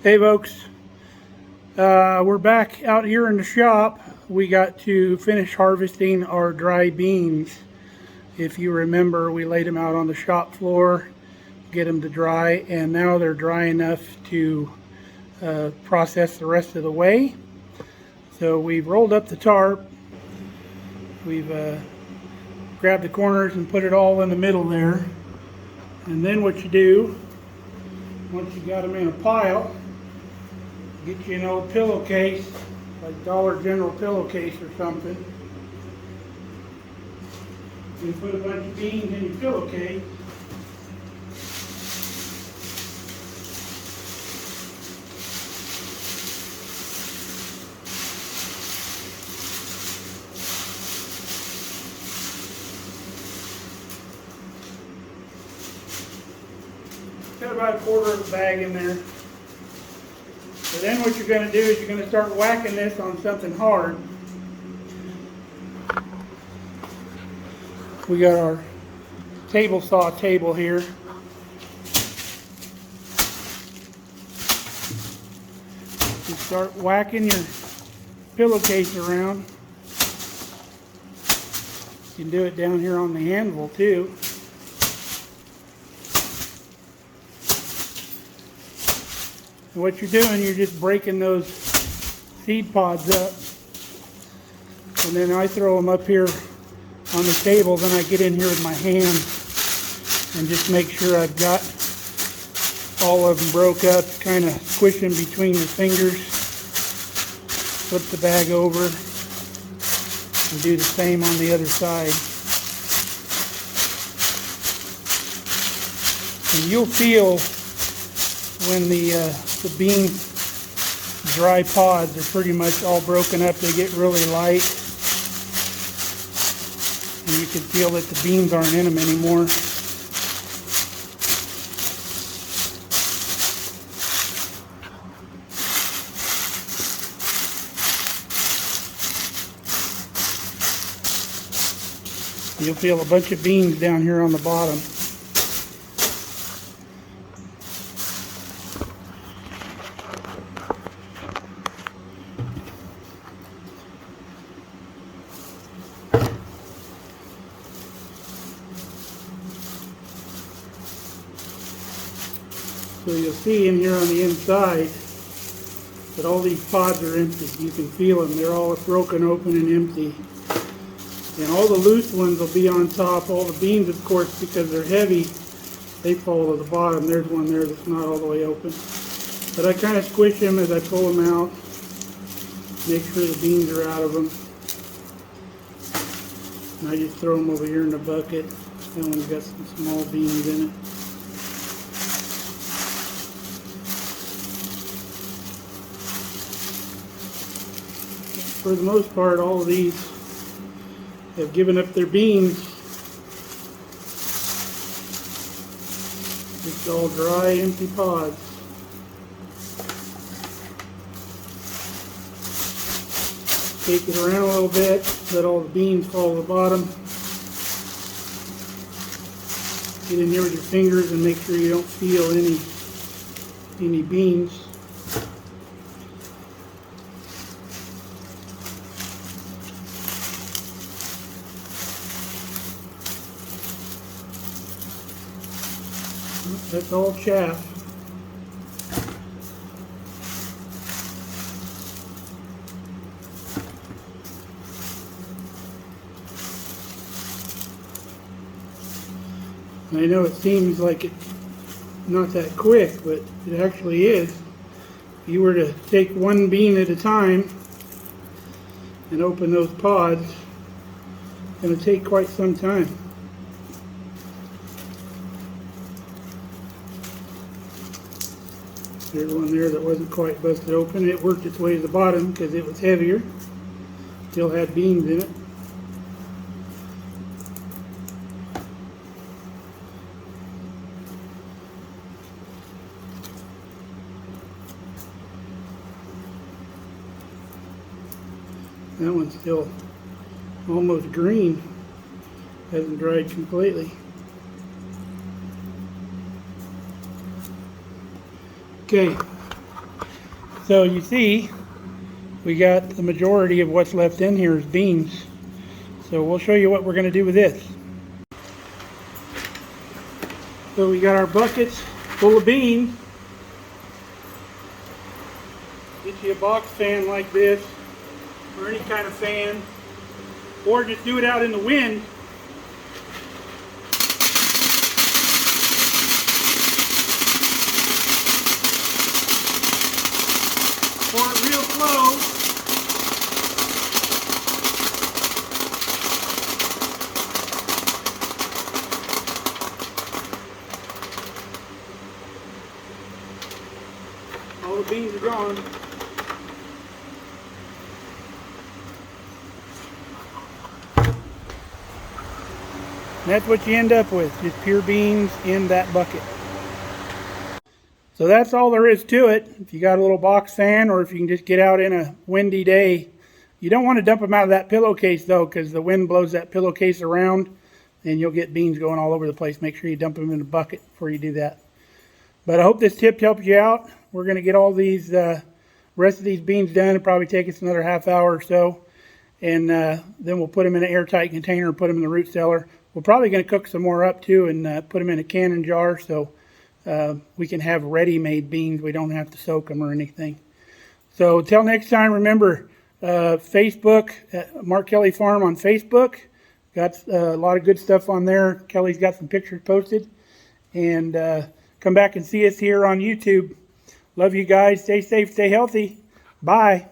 Hey folks, we're back out here in the shop. We got to finish harvesting our dry beans. If you remember, we laid them out on the shop floor, get them to dry, and now they're dry enough to process the rest of the way. So we've rolled up the tarp, we've grabbed the corners and put it all in the middle there. And then what you do, once you got them in a pile, get you an old pillowcase, like Dollar General pillowcase or something. You put a bunch of beans in your pillowcase. Got about a quarter of a bag in there. So then what you're going to do is you're going to start whacking this on something hard. We got our table saw table here. You start whacking your pillowcase around. You can do it down here on the anvil too. What you're doing, you're just breaking those seed pods up, and then I throw them up here on the table. Then I get in here with my hand and just make sure I've got all of them broke up, kind of squish them between your fingers, flip the bag over, and do the same on the other side. And you'll feel when the bean dry pods are pretty much all broken up, they get really light, and you can feel that the beans aren't in them anymore. You'll feel a bunch of beans down here on the bottom. So you'll see in here on the inside that all these pods are empty. You can feel them. They're all broken open and empty. And all the loose ones will be on top. All the beans, of course, because they're heavy, they fall to the bottom. There's one there that's not all the way open. But I kind of squish them as I pull them out. Make sure the beans are out of them. And I just throw them over here in the bucket. That one's got some small beans in it. For the most part, all of these have given up their beans. It's all dry, empty pods. Take it around a little bit, let all the beans fall to the bottom. Get in here with your fingers and make sure you don't feel any beans. That's all chaff. I know it seems like it's not that quick, but it actually is. If you were to take one bean at a time and open those pods, it's going to take quite some time. There's one there that wasn't quite busted open. It worked its way to the bottom because it was heavier. Still had beans in it. That one's still almost green. Hasn't dried completely. Okay, So you see, we got the majority of what's left in here is beans. So we'll show you what we're going to do with this. So we got our buckets full of beans. Get you a box fan like this, or any kind of fan, or just do it out in the wind. Pour it real slow. All the beans are gone. And that's what you end up with, just pure beans in that bucket. So that's all there is to it. If you got a little box fan, or if you can just get out in a windy day. You don't want to dump them out of that pillowcase though, because the wind blows that pillowcase around and you'll get beans going all over the place. Make sure you dump them in a bucket before you do that. But I hope this tip helps you out. We're going to get all these rest of these beans done. It'll probably take us another half hour or so. And then we'll put them in an airtight container and put them in the root cellar. We're probably going to cook some more up too and put them in a canning jar so we can have ready-made beans. We don't have to soak them or anything. So till next time, remember Facebook, Mark Kelly Farm on Facebook. Got a lot of good stuff on there. Kelly's got some pictures posted. And come back and see us here on YouTube. Love you guys. Stay safe, stay healthy. Bye.